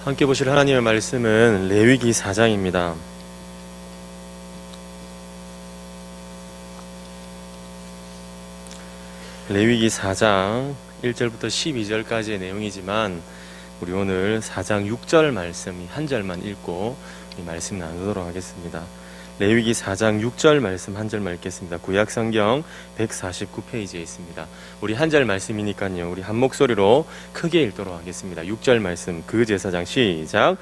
함께 보실 하나님의 말씀은 레위기 4장입니다. 레위기 4장 1절부터 12절까지의 내용이지만 우리 오늘 4장 6절 말씀 한 절만 읽고 이 말씀 나누도록 하겠습니다. 레위기 4장 6절 말씀 한 절만 읽겠습니다. 구약성경 149페이지에 있습니다. 우리 한 절 말씀이니까요, 우리 한 목소리로 크게 읽도록 하겠습니다. 6절 말씀. 그 제사장 시작.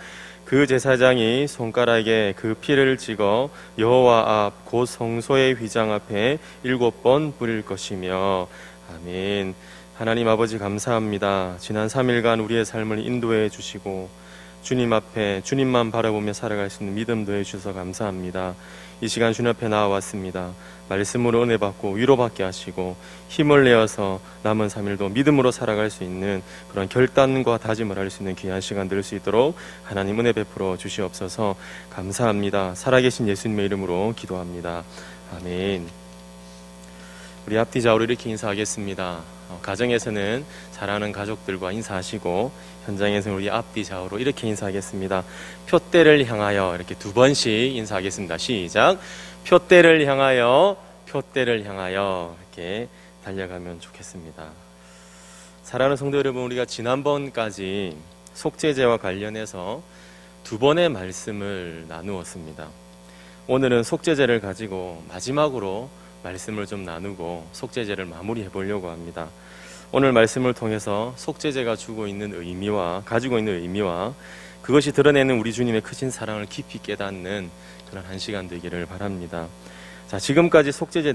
그 제사장이 손가락에 그 피를 찍어 여호와 앞 곧 성소의 휘장 앞에 7번 뿌릴 것이며. 아멘. 하나님 아버지 감사합니다. 지난 3일간 우리의 삶을 인도해 주시고 주님 앞에 주님만 바라보며 살아갈 수 있는 믿음도 해주셔서 감사합니다. 이 시간 주님 앞에 나와왔습니다. 말씀으로 은혜 받고 위로받게 하시고 힘을 내어서 남은 3일도 믿음으로 살아갈 수 있는 그런 결단과 다짐을 할 수 있는 귀한 시간 될 수 있도록 하나님 은혜 베풀어 주시옵소서. 감사합니다. 살아계신 예수님의 이름으로 기도합니다. 아멘. 우리 앞뒤 좌우로 이렇게 인사하겠습니다. 가정에서는 사랑하는 가족들과 인사하시고 현장에서는 우리 앞뒤 좌우로 이렇게 인사하겠습니다. 표대를 향하여 이렇게 2번씩 인사하겠습니다. 시작. 표대를 향하여, 표대를 향하여 이렇게 달려가면 좋겠습니다. 사랑하는 성도 여러분, 우리가 지난번까지 속죄제와 관련해서 2번의 말씀을 나누었습니다. 오늘은 속죄제를 가지고 마지막으로 말씀을 좀 나누고 속죄제를 마무리해 보려고 합니다. 오늘 말씀을 통해서 속죄제가 가지고 있는 의미와 그것이 드러내는 우리 주님의 크신 사랑을 깊이 깨닫는 그런 한 시간 되기를 바랍니다. 자, 지금까지 속죄제에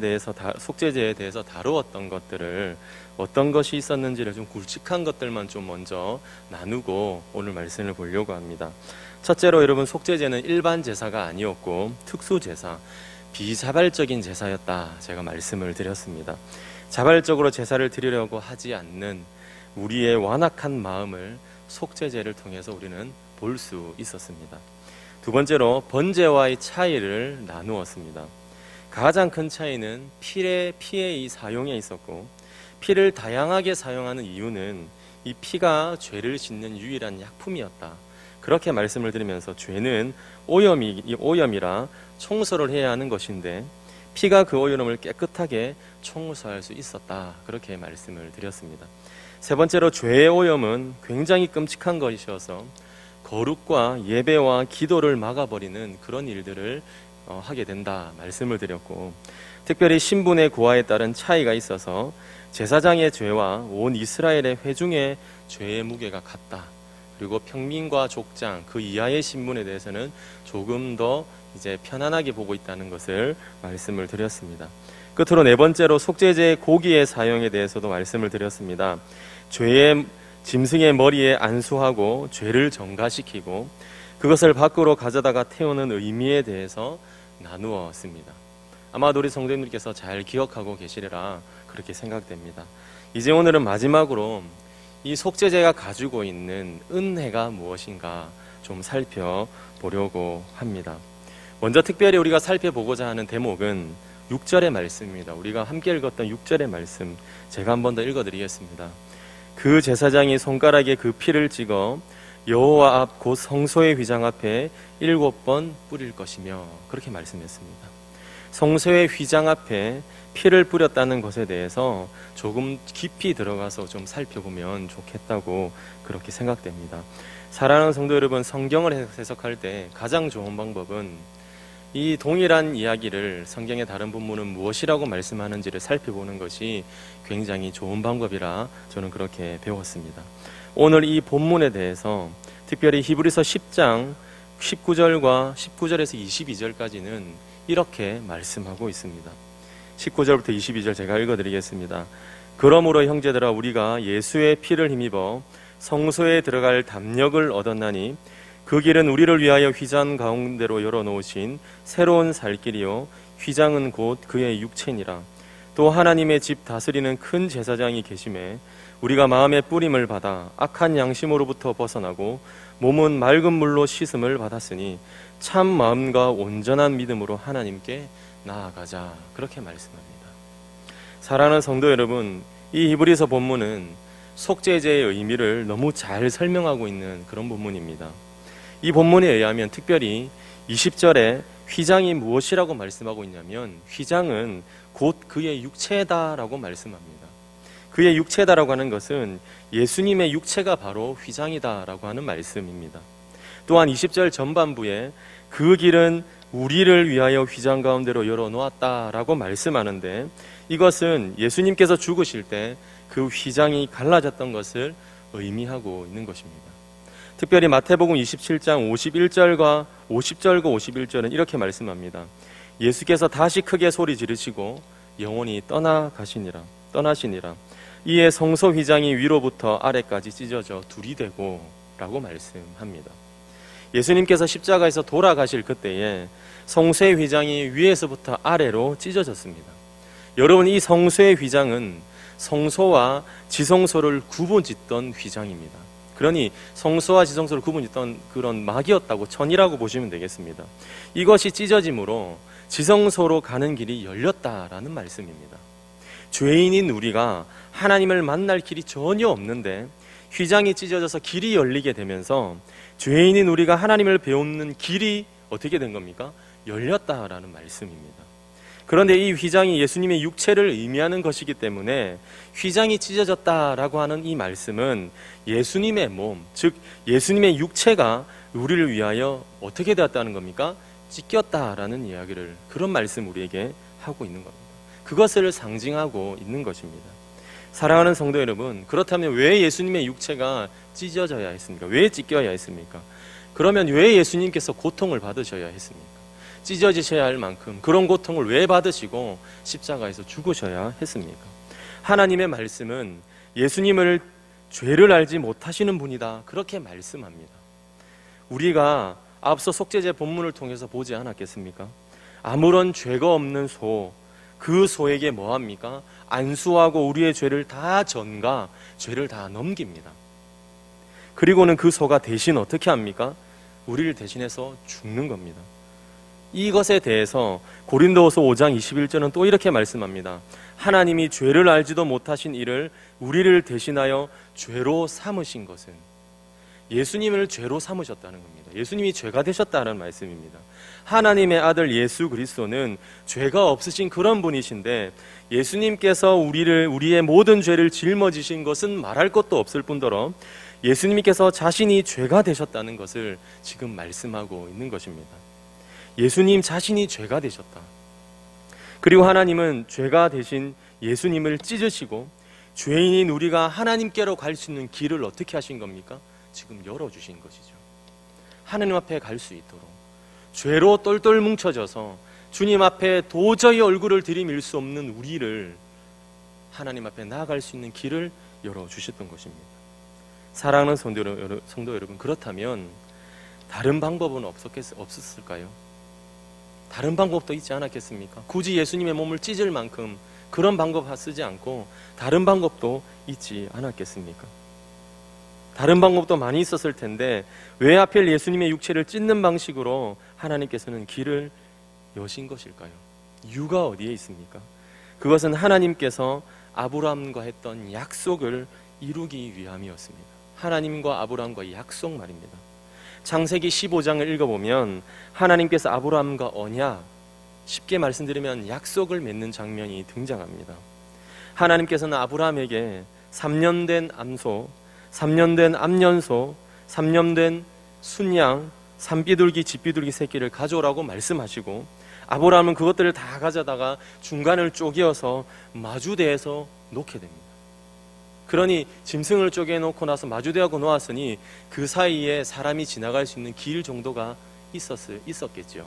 대해서 다루었던 것들을 어떤 것이 있었는지를 좀 굵직한 것들만 좀 먼저 나누고 오늘 말씀을 보려고 합니다. 첫째로 여러분, 속죄제는 일반 제사가 아니었고 특수제사, 비자발적인 제사였다 제가 말씀을 드렸습니다. 자발적으로 제사를 드리려고 하지 않는 우리의 완악한 마음을 속죄제를 통해서 우리는 볼 수 있었습니다. 두 번째로 번제와의 차이를 나누었습니다. 가장 큰 차이는 피의 이 사용에 있었고, 피를 다양하게 사용하는 이유는 이 피가 죄를 씻는 유일한 약품이었다. 그렇게 말씀을 드리면서 죄는 오염이라 청소를 해야 하는 것인데 피가 그 오염을 깨끗하게 청소할 수 있었다. 그렇게 말씀을 드렸습니다. 세 번째로 죄의 오염은 굉장히 끔찍한 것이어서 거룩과 예배와 기도를 막아버리는 그런 일들을 하게 된다 말씀을 드렸고, 특별히 신분의 고하에 따른 차이가 있어서 제사장의 죄와 온 이스라엘의 회중의 죄의 무게가 같다. 그리고 평민과 족장 그 이하의 신분에 대해서는 조금 더 이제 편안하게 보고 있다는 것을 말씀을 드렸습니다. 끝으로 네 번째로 속죄제의 고기의 사용에 대해서도 말씀을 드렸습니다. 죄의 짐승의 머리에 안수하고 죄를 정가시키고 그것을 밖으로 가져다가 태우는 의미에 대해서 나누었습니다. 아마도 우리 성도님들께서 잘 기억하고 계시리라 그렇게 생각됩니다. 이제 오늘은 마지막으로 이 속죄제가 가지고 있는 은혜가 무엇인가 좀 살펴보려고 합니다. 먼저 특별히 우리가 살펴보고자 하는 대목은 6절의 말씀입니다. 우리가 함께 읽었던 6절의 말씀 제가 한 번 더 읽어드리겠습니다. 그 제사장이 손가락에 그 피를 찍어 여호와 앞 곧 성소의 휘장 앞에 7번 뿌릴 것이며, 그렇게 말씀했습니다. 성소의 휘장 앞에 피를 뿌렸다는 것에 대해서 조금 깊이 들어가서 좀 살펴보면 좋겠다고 그렇게 생각됩니다. 사랑하는 성도 여러분, 성경을 해석할 때 가장 좋은 방법은 이 동일한 이야기를 성경의 다른 본문은 무엇이라고 말씀하는지를 살펴보는 것이 굉장히 좋은 방법이라 저는 그렇게 배웠습니다. 오늘 이 본문에 대해서 특별히 히브리서 10장 19절에서 22절까지는 이렇게 말씀하고 있습니다. 19절부터 22절 제가 읽어드리겠습니다. 그러므로 형제들아, 우리가 예수의 피를 힘입어 성소에 들어갈 담력을 얻었나니 그 길은 우리를 위하여 휘장 가운데로 열어놓으신 새로운 살길이요 휘장은 곧 그의 육체니라. 또 하나님의 집 다스리는 큰 제사장이 계심에 우리가 마음의 뿌림을 받아 악한 양심으로부터 벗어나고 몸은 맑은 물로 씻음을 받았으니 참 마음과 온전한 믿음으로 하나님께 나아가자. 그렇게 말씀합니다. 사랑하는 성도 여러분, 이 히브리서 본문은 속죄제의 의미를 너무 잘 설명하고 있는 그런 본문입니다. 이 본문에 의하면 특별히 20절에 휘장이 무엇이라고 말씀하고 있냐면 휘장은 곧 그의 육체다라고 말씀합니다. 그의 육체다라고 하는 것은 예수님의 육체가 바로 휘장이다라고 하는 말씀입니다. 또한 20절 전반부에 그 길은 우리를 위하여 휘장 가운데로 열어놓았다라고 말씀하는데 이것은 예수님께서 죽으실 때 그 휘장이 갈라졌던 것을 의미하고 있는 것입니다. 특별히 마태복음 27장 51절과 50절과 51절은 이렇게 말씀합니다. 예수께서 다시 크게 소리 지르시고 영원히 떠나시니라. 이에 성소 휘장이 위로부터 아래까지 찢어져 둘이 되고 라고 말씀합니다. 예수님께서 십자가에서 돌아가실 그때에 성소의 휘장이 위에서부터 아래로 찢어졌습니다. 여러분, 이 성소의 휘장은 성소와 지성소를 구분짓던 휘장입니다. 그러니 성소와 지성소를 구분짓던 그런 막이었다고, 천이라고 보시면 되겠습니다. 이것이 찢어짐으로 지성소로 가는 길이 열렸다라는 말씀입니다. 죄인인 우리가 하나님을 만날 길이 전혀 없는데 휘장이 찢어져서 길이 열리게 되면서 죄인인 우리가 하나님을 배우는 길이 어떻게 된 겁니까? 열렸다라는 말씀입니다. 그런데 이 휘장이 예수님의 육체를 의미하는 것이기 때문에 휘장이 찢어졌다라고 하는 이 말씀은 예수님의 몸, 즉 예수님의 육체가 우리를 위하여 어떻게 되었다는 겁니까? 찢겼다라는 이야기를, 그런 말씀 우리에게 하고 있는 겁니다. 그것을 상징하고 있는 것입니다. 사랑하는 성도 여러분, 그렇다면 왜 예수님의 육체가 찢어져야 했습니까? 왜 찢겨야 했습니까? 그러면 왜 예수님께서 고통을 받으셔야 했습니까? 찢어지셔야 할 만큼 그런 고통을 왜 받으시고 십자가에서 죽으셔야 했습니까? 하나님의 말씀은 예수님을 죄를 알지 못하시는 분이다, 그렇게 말씀합니다. 우리가 앞서 속죄제 본문을 통해서 보지 않았겠습니까? 아무런 죄가 없는 소, 그 소에게 뭐합니까? 안수하고 우리의 죄를 다 전가, 죄를 다 넘깁니다. 그리고는 그 소가 대신 어떻게 합니까? 우리를 대신해서 죽는 겁니다. 이것에 대해서 고린도후서 5장 21절은 또 이렇게 말씀합니다. 하나님이 죄를 알지도 못하신 이를 우리를 대신하여 죄로 삼으신 것은, 예수님을 죄로 삼으셨다는 겁니다. 예수님이 죄가 되셨다는 말씀입니다. 하나님의 아들 예수 그리스도는 죄가 없으신 그런 분이신데 예수님께서 우리의 모든 죄를 짊어지신 것은 말할 것도 없을 뿐더러 예수님께서 자신이 죄가 되셨다는 것을 지금 말씀하고 있는 것입니다. 예수님 자신이 죄가 되셨다. 그리고 하나님은 죄가 되신 예수님을 찢으시고 죄인인 우리가 하나님께로 갈 수 있는 길을 어떻게 하신 겁니까? 지금 열어주신 것이죠. 하나님 앞에 갈 수 있도록, 죄로 똘똘 뭉쳐져서 주님 앞에 도저히 얼굴을 들이밀 수 없는 우리를 하나님 앞에 나아갈 수 있는 길을 열어주셨던 것입니다. 사랑하는 성도 여러분, 그렇다면 다른 방법은 없었을까요? 다른 방법도 있지 않았겠습니까? 굳이 예수님의 몸을 찢을 만큼 그런 방법 쓰지 않고 다른 방법도 있지 않았겠습니까? 다른 방법도 많이 있었을 텐데 왜 하필 예수님의 육체를 찢는 방식으로 하나님께서는 길을 여신 것일까요? 이유가 어디에 있습니까? 그것은 하나님께서 아브라함과 했던 약속을 이루기 위함이었습니다. 하나님과 아브라함과의 약속 말입니다. 창세기 15장을 읽어보면 하나님께서 아브라함과 언약, 쉽게 말씀드리면 약속을 맺는 장면이 등장합니다. 하나님께서는 아브라함에게 3년 된 암소, 3년 된 암년소, 3년 된 순양, 산비둘기, 집비둘기 새끼를 가져오라고 말씀하시고 아브라함은 그것들을 다 가져다가 중간을 쪼개어서 마주대에서 놓게 됩니다. 그러니 짐승을 쪼개놓고 나서 마주대하고 놓았으니 그 사이에 사람이 지나갈 수 있는 길 정도가 있었겠죠.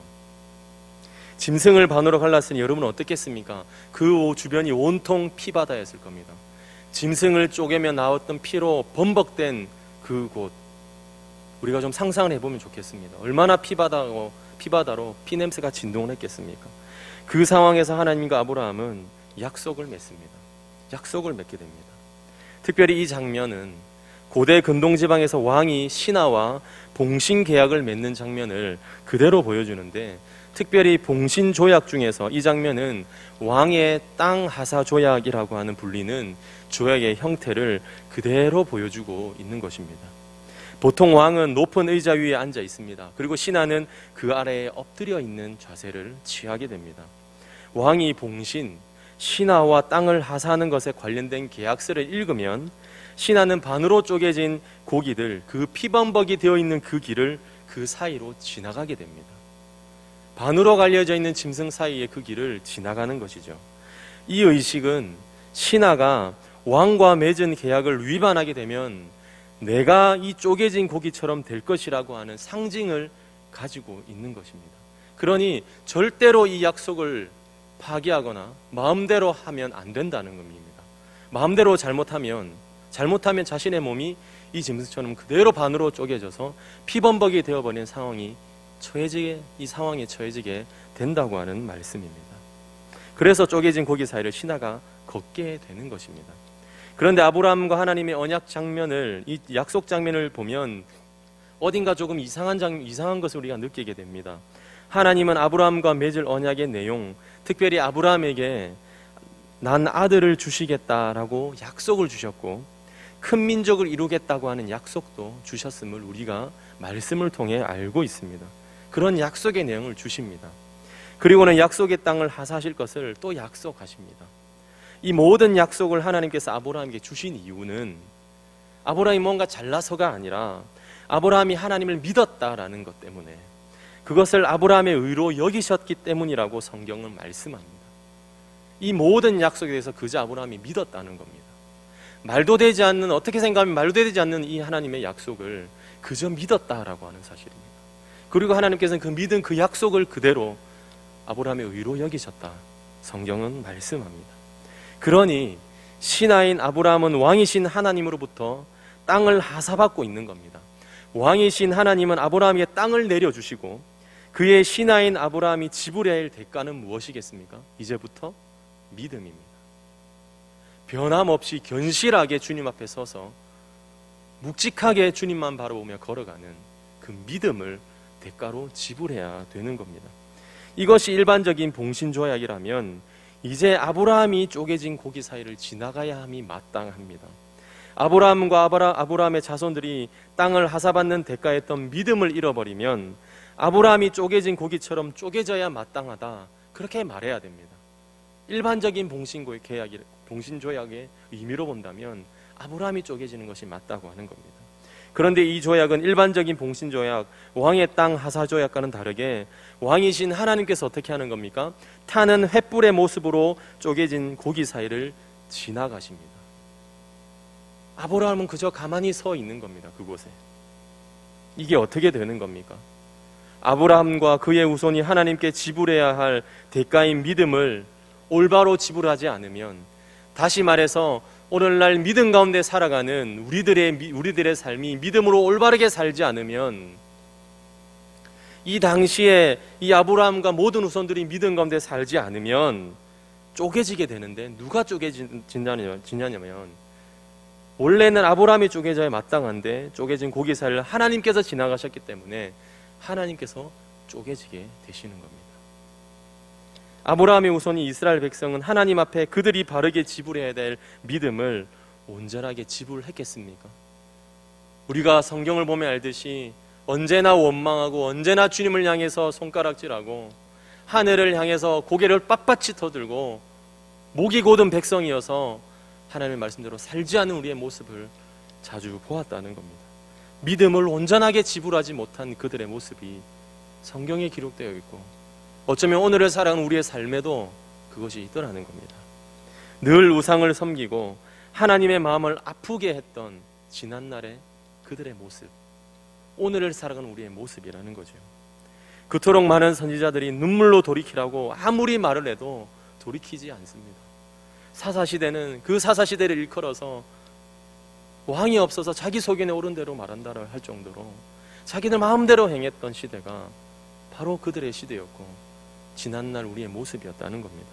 짐승을 반으로 갈랐으니 여러분은 어떻겠습니까? 그 주변이 온통 피바다였을 겁니다. 짐승을 쪼개며 나왔던 피로 범벅된 그곳, 우리가 좀 상상을 해보면 좋겠습니다. 얼마나 피바다로 피냄새가 진동을 했겠습니까? 그 상황에서 하나님과 아브라함은 약속을 맺습니다. 약속을 맺게 됩니다. 특별히 이 장면은 고대 근동지방에서 왕이 신하와 봉신계약을 맺는 장면을 그대로 보여주는데, 특별히 봉신조약 중에서 이 장면은 왕의 땅 하사 조약이라고 하는 불리는 조약의 형태를 그대로 보여주고 있는 것입니다. 보통 왕은 높은 의자 위에 앉아 있습니다. 그리고 신하는 그 아래에 엎드려 있는 자세를 취하게 됩니다. 왕이 봉신, 신하와 땅을 하사하는 것에 관련된 계약서를 읽으면 신하는 반으로 쪼개진 고기들, 그 피범벅이 되어 있는 그 길을 그 사이로 지나가게 됩니다. 반으로 갈려져 있는 짐승 사이의 그 길을 지나가는 것이죠. 이 의식은 신하가 왕과 맺은 계약을 위반하게 되면 내가 이 쪼개진 고기처럼 될 것이라고 하는 상징을 가지고 있는 것입니다. 그러니 절대로 이 약속을 파기하거나 마음대로 하면 안 된다는 겁니다. 마음대로 잘못하면 자신의 몸이 이 짐승처럼 그대로 반으로 쪼개져서 피범벅이 되어버린 이 상황에 처해지게 된다고 하는 말씀입니다. 그래서 쪼개진 고기 사이를 신하가 걷게 되는 것입니다. 그런데 아브라함과 하나님의 언약 장면을, 이 약속 장면을 보면 어딘가 조금 이상한 것을 우리가 느끼게 됩니다. 하나님은 아브라함과 맺을 언약의 내용, 특별히 아브라함에게 난 아들을 주시겠다라고 약속을 주셨고 큰 민족을 이루겠다고 하는 약속도 주셨음을 우리가 말씀을 통해 알고 있습니다. 그런 약속의 내용을 주십니다. 그리고는 약속의 땅을 하사하실 것을 또 약속하십니다. 이 모든 약속을 하나님께서 아브라함에게 주신 이유는 아브라함이 뭔가 잘나서가 아니라 아브라함이 하나님을 믿었다라는 것 때문에, 그것을 아브라함의 의로 여기셨기 때문이라고 성경은 말씀합니다. 이 모든 약속에 대해서 그저 아브라함이 믿었다는 겁니다. 말도 되지 않는, 어떻게 생각하면 말도 되지 않는 이 하나님의 약속을 그저 믿었다라고 하는 사실입니다. 그리고 하나님께서는 그 믿은 그 약속을 그대로 아브라함의 의로 여기셨다, 성경은 말씀합니다. 그러니 신하인 아브라함은 왕이신 하나님으로부터 땅을 하사받고 있는 겁니다. 왕이신 하나님은 아브라함에게 땅을 내려주시고 그의 신하인 아브라함이 지불해야 할 대가는 무엇이겠습니까? 이제부터 믿음입니다. 변함없이 견실하게 주님 앞에 서서 묵직하게 주님만 바라보며 걸어가는 그 믿음을 대가로 지불해야 되는 겁니다. 이것이 일반적인 봉신조약이라면 이제 아브라함이 쪼개진 고기 사이를 지나가야 함이 마땅합니다. 아브라함과 아브라함의 자손들이 땅을 하사받는 대가였던 믿음을 잃어버리면 아브라함이 쪼개진 고기처럼 쪼개져야 마땅하다, 그렇게 말해야 됩니다. 일반적인 봉신조약의 의미로 본다면 아브라함이 쪼개지는 것이 맞다고 하는 겁니다. 그런데 이 조약은 일반적인 봉신조약, 왕의 땅 하사조약과는 다르게 왕이신 하나님께서 어떻게 하는 겁니까? 타는 횃불의 모습으로 쪼개진 고기 사이를 지나가십니다. 아브라함은 그저 가만히 서 있는 겁니다. 그곳에. 이게 어떻게 되는 겁니까? 아브라함과 그의 후손이 하나님께 지불해야 할 대가인 믿음을 올바로 지불하지 않으면, 다시 말해서 오늘날 믿음 가운데 살아가는 우리들의 삶이 믿음으로 올바르게 살지 않으면, 이 당시에 이 아브라함과 모든 후손들이 믿음 가운데 살지 않으면 쪼개지게 되는데, 누가 쪼개지냐면 원래는 아브라함이 쪼개져야 마땅한데 쪼개진 고기 사이를 하나님께서 지나가셨기 때문에 하나님께서 쪼개지게 되시는 겁니다. 아브라함의 후손이 이스라엘 백성은 하나님 앞에 그들이 바르게 지불해야 될 믿음을 온전하게 지불했겠습니까? 우리가 성경을 보면 알듯이 언제나 원망하고 언제나 주님을 향해서 손가락질하고 하늘을 향해서 고개를 빳빳이 터들고 목이 곧은 백성이어서 하나님의 말씀대로 살지 않은 우리의 모습을 자주 보았다는 겁니다. 믿음을 온전하게 지불하지 못한 그들의 모습이 성경에 기록되어 있고 어쩌면 오늘을 살아가는 우리의 삶에도 그것이 있더라는 겁니다. 늘 우상을 섬기고 하나님의 마음을 아프게 했던 지난날의 그들의 모습, 오늘을 살아가는 우리의 모습이라는 거죠. 그토록 많은 선지자들이 눈물로 돌이키라고 아무리 말을 해도 돌이키지 않습니다. 사사시대는 그 사사시대를 일컬어서 왕이 없어서 자기 소견에 옳은 대로 말한다 할 정도로 자기들 마음대로 행했던 시대가 바로 그들의 시대였고 지난날 우리의 모습이었다는 겁니다.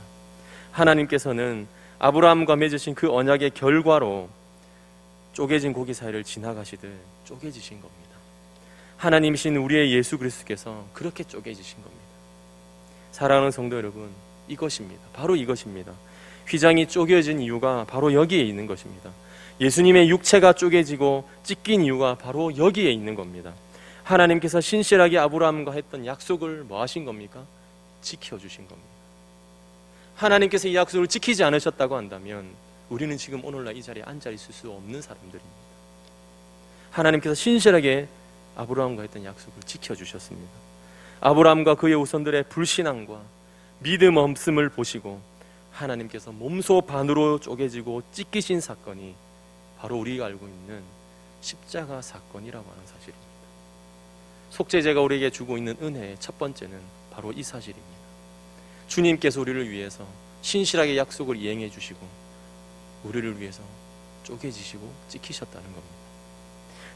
하나님께서는 아브라함과 맺으신 그 언약의 결과로 쪼개진 고기 사이를 지나가시듯 쪼개지신 겁니다. 하나님이신 우리의 예수 그리스도께서 그렇게 쪼개지신 겁니다. 사랑하는 성도 여러분, 이것입니다. 바로 이것입니다. 휘장이 쪼개진 이유가 바로 여기에 있는 것입니다. 예수님의 육체가 쪼개지고 찢긴 이유가 바로 여기에 있는 겁니다. 하나님께서 신실하게 아브라함과 했던 약속을 뭐 하신 겁니까? 지켜주신 겁니다. 하나님께서 이 약속을 지키지 않으셨다고 한다면 우리는 지금 오늘날 이 자리에 앉아 있을 수 없는 사람들입니다. 하나님께서 신실하게 아브라함과 했던 약속을 지켜주셨습니다. 아브라함과 그의 후손들의 불신앙과 믿음 없음을 보시고 하나님께서 몸소 반으로 쪼개지고 찢기신 사건이 바로 우리가 알고 있는 십자가 사건이라고 하는 사실입니다. 속죄제가 우리에게 주고 있는 은혜의 첫 번째는 바로 이 사실입니다. 주님께서 우리를 위해서 신실하게 약속을 이행해 주시고 우리를 위해서 쪼개지시고 찢기셨다는 겁니다.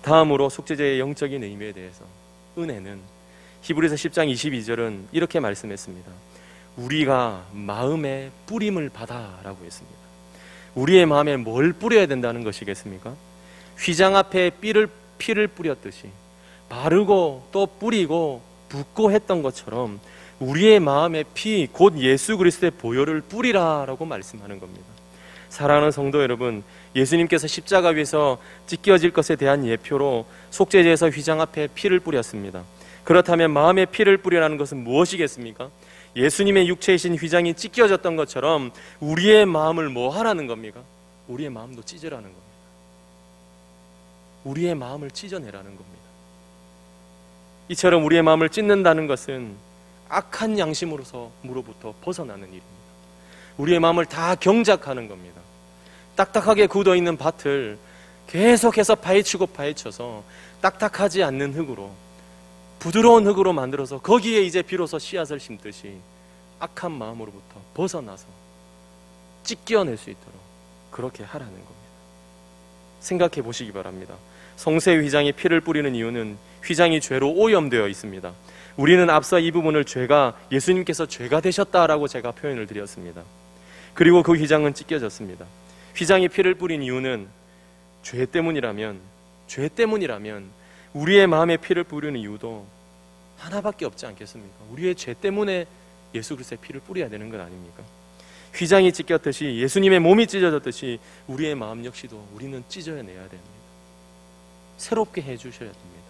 다음으로 속죄제의 영적인 의미에 대해서 은혜는 히브리서 10장 22절은 이렇게 말씀했습니다. 우리가 마음에 뿌림을 받아라고 했습니다. 우리의 마음에 뭘 뿌려야 된다는 것이겠습니까? 휘장 앞에 피를 뿌렸듯이 바르고 또 뿌리고 붓고 했던 것처럼 우리의 마음에 피, 곧 예수 그리스도의 보혈을 뿌리라라고 말씀하는 겁니다. 사랑하는 성도 여러분, 예수님께서 십자가 위에서 찢겨질 것에 대한 예표로 속죄제에서 휘장 앞에 피를 뿌렸습니다. 그렇다면 마음에 피를 뿌리라는 것은 무엇이겠습니까? 예수님의 육체이신 휘장이 찢겨졌던 것처럼 우리의 마음을 뭐 하라는 겁니까? 우리의 마음도 찢으라는 겁니다. 우리의 마음을 찢어내라는 겁니다. 이처럼 우리의 마음을 찢는다는 것은 악한 양심으로부터 벗어나는 일입니다. 우리의 마음을 다 경작하는 겁니다. 딱딱하게 굳어있는 밭을 계속해서 파헤치고 파헤쳐서 딱딱하지 않는 흙으로, 부드러운 흙으로 만들어서 거기에 이제 비로소 씨앗을 심듯이 악한 마음으로부터 벗어나서 찢겨낼 수 있도록 그렇게 하라는 겁니다. 생각해 보시기 바랍니다. 성세 휘장에 피를 뿌리는 이유는 휘장이 죄로 오염되어 있습니다. 우리는 앞서 이 부분을 예수님께서 죄가 되셨다라고 제가 표현을 드렸습니다. 그리고 그 휘장은 찢겨졌습니다. 휘장이 피를 뿌린 이유는 죄 때문이라면 우리의 마음에 피를 뿌리는 이유도 하나밖에 없지 않겠습니까? 우리의 죄 때문에 예수 그리스도의 피를 뿌려야 되는 것 아닙니까? 휘장이 찢겼듯이 예수님의 몸이 찢어졌듯이 우리의 마음 역시도 우리는 찢어내야 됩니다. 새롭게 해주셔야 됩니다.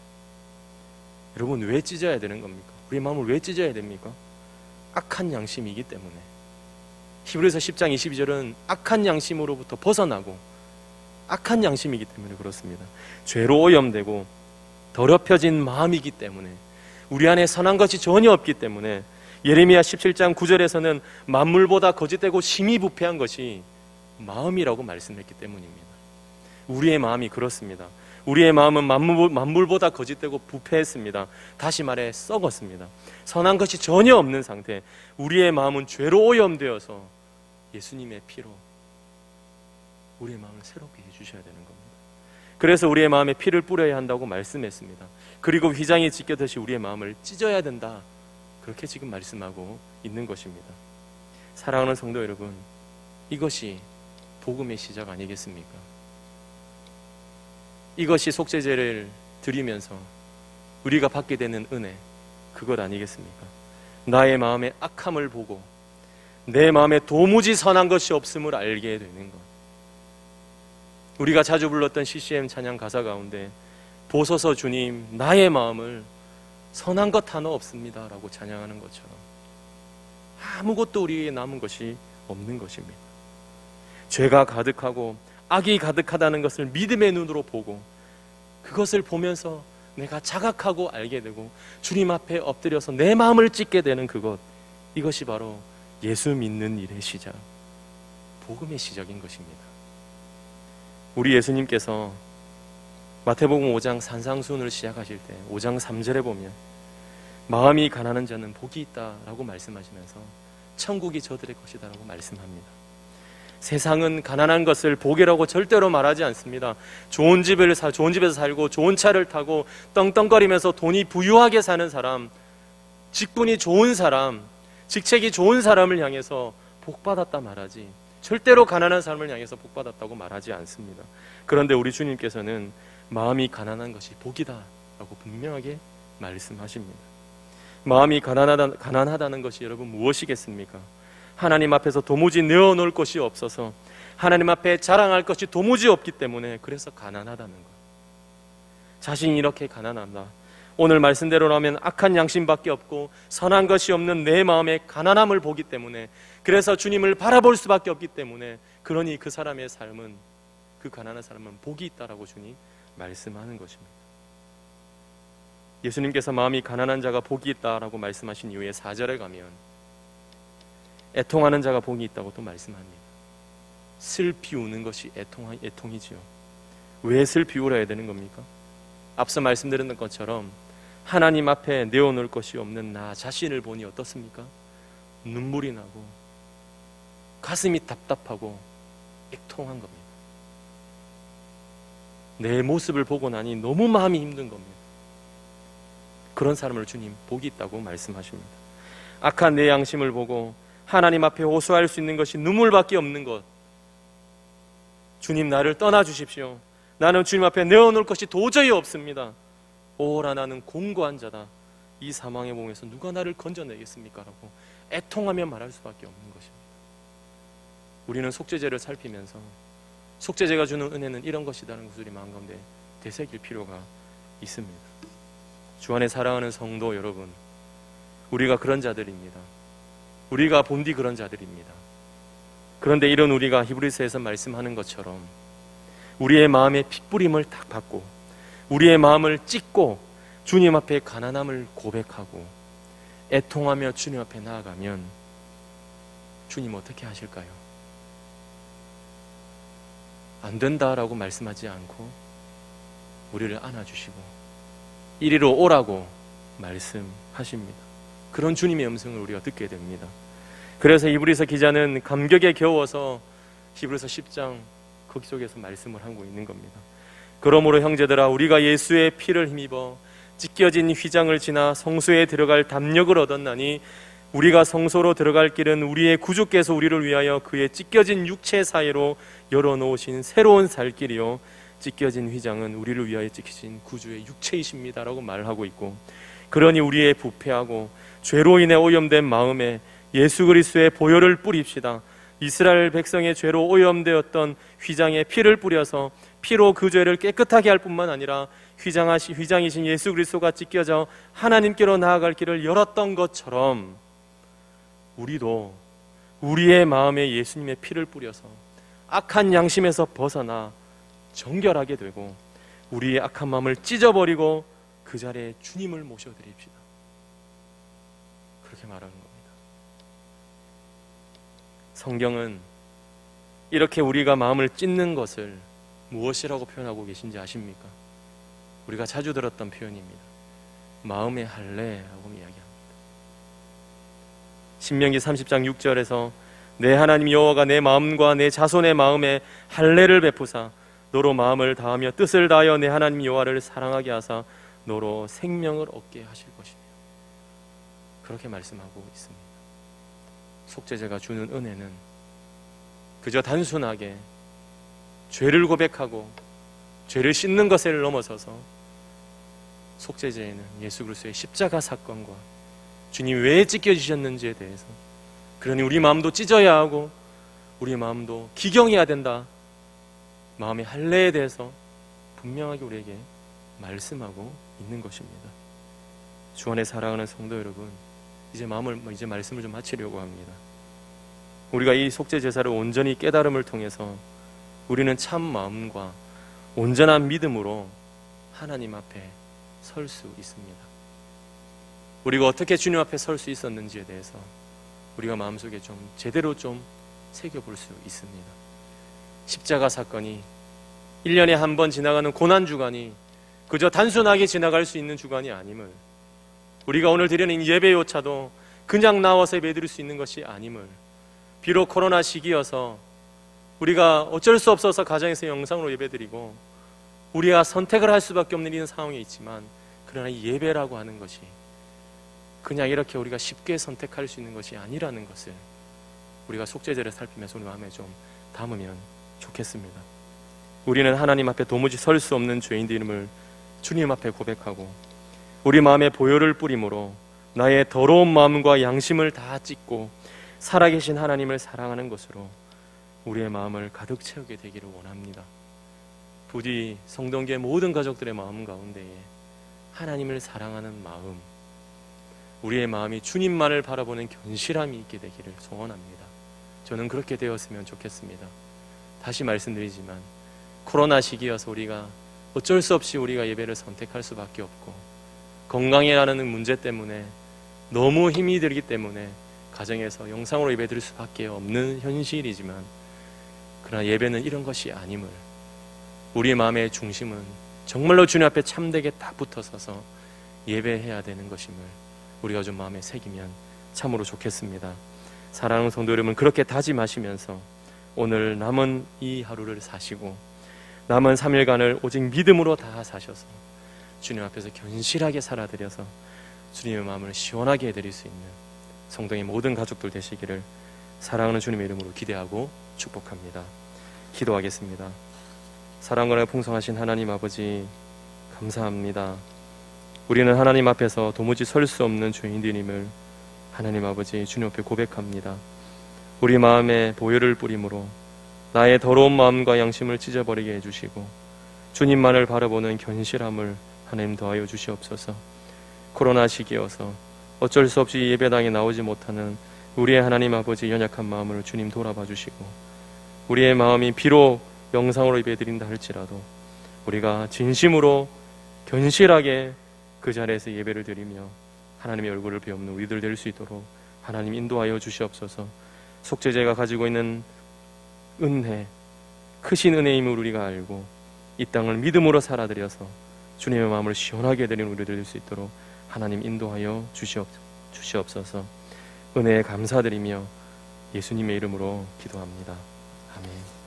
여러분, 왜 찢어야 되는 겁니까? 우리의 마음을 왜 찢어야 됩니까? 악한 양심이기 때문에. 히브리서 10장 22절은 악한 양심으로부터 벗어나고 악한 양심이기 때문에 그렇습니다. 죄로 오염되고 더럽혀진 마음이기 때문에, 우리 안에 선한 것이 전혀 없기 때문에 예레미야 17장 9절에서는 만물보다 거짓되고 심히 부패한 것이 마음이라고 말씀했기 때문입니다. 우리의 마음이 그렇습니다. 우리의 마음은 만물보다 거짓되고 부패했습니다. 다시 말해 썩었습니다. 선한 것이 전혀 없는 상태, 우리의 마음은 죄로 오염되어서 예수님의 피로 우리의 마음을 새롭게 해주셔야 되는 겁니다. 그래서 우리의 마음에 피를 뿌려야 한다고 말씀했습니다. 그리고 휘장이 찢겨듯이 우리의 마음을 찢어야 된다, 그렇게 지금 말씀하고 있는 것입니다. 사랑하는 성도 여러분, 이것이 복음의 시작 아니겠습니까? 이것이 속죄제를 드리면서 우리가 받게 되는 은혜, 그것 아니겠습니까? 나의 마음의 악함을 보고 내 마음에 도무지 선한 것이 없음을 알게 되는 것. 우리가 자주 불렀던 CCM 찬양 가사 가운데 보소서 주님, 나의 마음을 선한 것 하나 없습니다 라고 찬양하는 것처럼 아무것도 우리에게 남은 것이 없는 것입니다. 죄가 가득하고 악이 가득하다는 것을 믿음의 눈으로 보고 그것을 보면서 내가 자각하고 알게 되고 주님 앞에 엎드려서 내 마음을 찢게 되는 그것, 이것이 바로 예수 믿는 일의 시작, 복음의 시작인 것입니다. 우리 예수님께서 마태복음 5장 산상수훈을 시작하실 때 5장 3절에 보면 마음이 가난한 자는 복이 있다라고 말씀하시면서 천국이 저들의 것이다 라고 말씀합니다. 세상은 가난한 것을 복이라고 절대로 말하지 않습니다. 좋은 집에서 살고 좋은 차를 타고 떵떵거리면서 돈이 부유하게 사는 사람, 직분이 좋은 사람, 직책이 좋은 사람을 향해서 복받았다 말하지, 절대로 가난한 사람을 향해서 복받았다고 말하지 않습니다. 그런데 우리 주님께서는 마음이 가난한 것이 복이다 라고 분명하게 말씀하십니다. 마음이 가난하다는 것이 여러분 무엇이겠습니까? 하나님 앞에서 도무지 내어놓을 것이 없어서 하나님 앞에 자랑할 것이 도무지 없기 때문에 그래서 가난하다는 것. 자신이 이렇게 가난하다. 오늘 말씀대로라면 악한 양심밖에 없고 선한 것이 없는 내 마음의 가난함을 보기 때문에, 그래서 주님을 바라볼 수밖에 없기 때문에, 그러니 그 사람의 삶은, 그 가난한 사람은 복이 있다라고 주님 말씀하는 것입니다. 예수님께서 마음이 가난한 자가 복이 있다라고 말씀하신 이후에 4절에 가면 애통하는 자가 복이 있다고 또 말씀합니다. 슬피 우는 것이 애통이지요. 왜 슬피 울어야 되는 겁니까? 앞서 말씀드렸던 것처럼 하나님 앞에 내어놓을 것이 없는 나 자신을 보니 어떻습니까? 눈물이 나고 가슴이 답답하고 애통한 겁니다. 내 모습을 보고 나니 너무 마음이 힘든 겁니다. 그런 사람을 주님 복이 있다고 말씀하십니다. 악한 내 양심을 보고 하나님 앞에 호소할 수 있는 것이 눈물밖에 없는 것. 주님, 나를 떠나 주십시오. 나는 주님 앞에 내어놓을 것이 도저히 없습니다. 오라, 나는 공고한 자다. 이 사망의 몸에서 누가 나를 건져내겠습니까? 라고 애통하며 말할 수밖에 없는 것입니다. 우리는 속죄제를 살피면서 속죄제가 주는 은혜는 이런 것이라는 것을 우리 마음 가운데 되새길 필요가 있습니다. 주 안에 사랑하는 성도 여러분, 우리가 그런 자들입니다. 우리가 본디 그런 자들입니다. 그런데 이런 우리가 히브리서에서 말씀하는 것처럼 우리의 마음의 핏부림을 딱 받고 우리의 마음을 찢고 주님 앞에 가난함을 고백하고 애통하며 주님 앞에 나아가면 주님 어떻게 하실까요? 안 된다라고 말씀하지 않고 우리를 안아주시고 이리로 오라고 말씀하십니다. 그런 주님의 음성을 우리가 듣게 됩니다. 그래서 히브리서 기자는 감격에 겨워서 히브리서 10장 거기 속에서 말씀을 하고 있는 겁니다. 그러므로 형제들아, 우리가 예수의 피를 힘입어 찢겨진 휘장을 지나 성소에 들어갈 담력을 얻었나니 우리가 성소로 들어갈 길은 우리의 구주께서 우리를 위하여 그의 찢겨진 육체 사이로 열어놓으신 새로운 살길이요 찢겨진 휘장은 우리를 위하여 찢겨진 구주의 육체이십니다 라고 말하고 있고, 그러니 우리의 부패하고 죄로 인해 오염된 마음에 예수 그리스도의 보혈을 뿌립시다. 이스라엘 백성의 죄로 오염되었던 휘장에 피를 뿌려서 피로 그 죄를 깨끗하게 할 뿐만 아니라 휘장이신 예수 그리스도가 찢겨져 하나님께로 나아갈 길을 열었던 것처럼 우리도 우리의 마음에 예수님의 피를 뿌려서 악한 양심에서 벗어나 정결하게 되고 우리의 악한 마음을 찢어버리고 그 자리에 주님을 모셔드립시다. 그렇게 말하는 겁니다. 성경은 이렇게 우리가 마음을 찢는 것을 무엇이라고 표현하고 계신지 아십니까? 우리가 자주 들었던 표현입니다. 마음의 할례라고 이야기합니다. 신명기 30장 6절에서 내 하나님 여호와가 내 마음과 내 자손의 마음에 할례를 베푸사 너로 마음을 다하며 뜻을 다하여 내 하나님 여호와를 사랑하게 하사 너로 생명을 얻게 하실 것이며, 그렇게 말씀하고 있습니다. 속죄제가 주는 은혜는 그저 단순하게 죄를 고백하고 죄를 씻는 것을 넘어서서 속죄제에는 예수 그리스도의 십자가 사건과 주님이 왜 찢겨지셨는지에 대해서, 그러니 우리 마음도 찢어야 하고 우리 마음도 기경해야 된다, 마음의 할례에 대해서 분명하게 우리에게 말씀하고 있는 것입니다. 주 안에 사랑하는 성도 여러분, 이제 말씀을 좀 마치려고 합니다. 우리가 이 속죄 제사를 온전히 깨달음을 통해서 우리는 참 마음과 온전한 믿음으로 하나님 앞에 설 수 있습니다. 우리가 어떻게 주님 앞에 설 수 있었는지에 대해서 우리가 마음속에 좀 제대로 좀 새겨볼 수 있습니다. 십자가 사건이 1년에 한 번 지나가는 고난주간이 그저 단순하게 지나갈 수 있는 주간이 아님을, 우리가 오늘 드리는 예배 요차도 그냥 나와서 예배 드릴 수 있는 것이 아님을, 비록 코로나 시기여서 우리가 어쩔 수 없어서 가정에서 영상으로 예배 드리고 우리가 선택을 할 수밖에 없는 이런 상황이 있지만, 그러나 이 예배라고 하는 것이 그냥 이렇게 우리가 쉽게 선택할 수 있는 것이 아니라는 것을 우리가 속죄제를 살피면서 우리 마음에 좀 담으면 좋겠습니다. 우리는 하나님 앞에 도무지 설 수 없는 죄인들임을 주님 앞에 고백하고 우리 마음에 보혈을 뿌림으로 나의 더러운 마음과 양심을 다 찢고 살아계신 하나님을 사랑하는 것으로 우리의 마음을 가득 채우게 되기를 원합니다. 부디 성동교의 모든 가족들의 마음 가운데에 하나님을 사랑하는 마음, 우리의 마음이 주님만을 바라보는 견실함이 있게 되기를 소원합니다. 저는 그렇게 되었으면 좋겠습니다. 다시 말씀드리지만 코로나 시기여서 우리가 어쩔 수 없이 우리가 예배를 선택할 수밖에 없고, 건강이라는 문제 때문에 너무 힘이 들기 때문에 가정에서 영상으로 예배 드릴 수밖에 없는 현실이지만, 그러나 예배는 이런 것이 아님을, 우리의 마음의 중심은 정말로 주님 앞에 참되게 딱 붙어서서 예배해야 되는 것임을 우리가 좀 마음에 새기면 참으로 좋겠습니다. 사랑하는 성도 여러분, 그렇게 다짐하시면서 오늘 남은 이 하루를 사시고 남은 3일간을 오직 믿음으로 다 사셔서 주님 앞에서 견실하게 살아드려서 주님의 마음을 시원하게 해드릴 수 있는 성도의 모든 가족들 되시기를 사랑하는 주님의 이름으로 기대하고 축복합니다. 기도하겠습니다. 사랑과 풍성하신 하나님 아버지, 감사합니다. 우리는 하나님 앞에서 도무지 설 수 없는 죄인들임을 하나님 아버지 주님 앞에 고백합니다. 우리 마음에 보혈을 뿌림으로 나의 더러운 마음과 양심을 찢어버리게 해주시고 주님만을 바라보는 견실함을 하나님 더하여 주시옵소서. 코로나 시기여서 어쩔 수 없이 예배당에 나오지 못하는 우리의 하나님 아버지 연약한 마음을 주님 돌아봐 주시고, 우리의 마음이 비록 영상으로 예배드린다 할지라도 우리가 진심으로 견실하게 그 자리에서 예배를 드리며 하나님의 얼굴을 배우는 우리들 될 수 있도록 하나님 인도하여 주시옵소서. 속죄제가 가지고 있는 은혜, 크신 은혜임을 우리가 알고 이 땅을 믿음으로 살아들여서 주님의 마음을 시원하게 드리는 우리들 될 수 있도록 하나님 인도하여 주시옵소서. 은혜에 감사드리며 예수님의 이름으로 기도합니다. 아멘.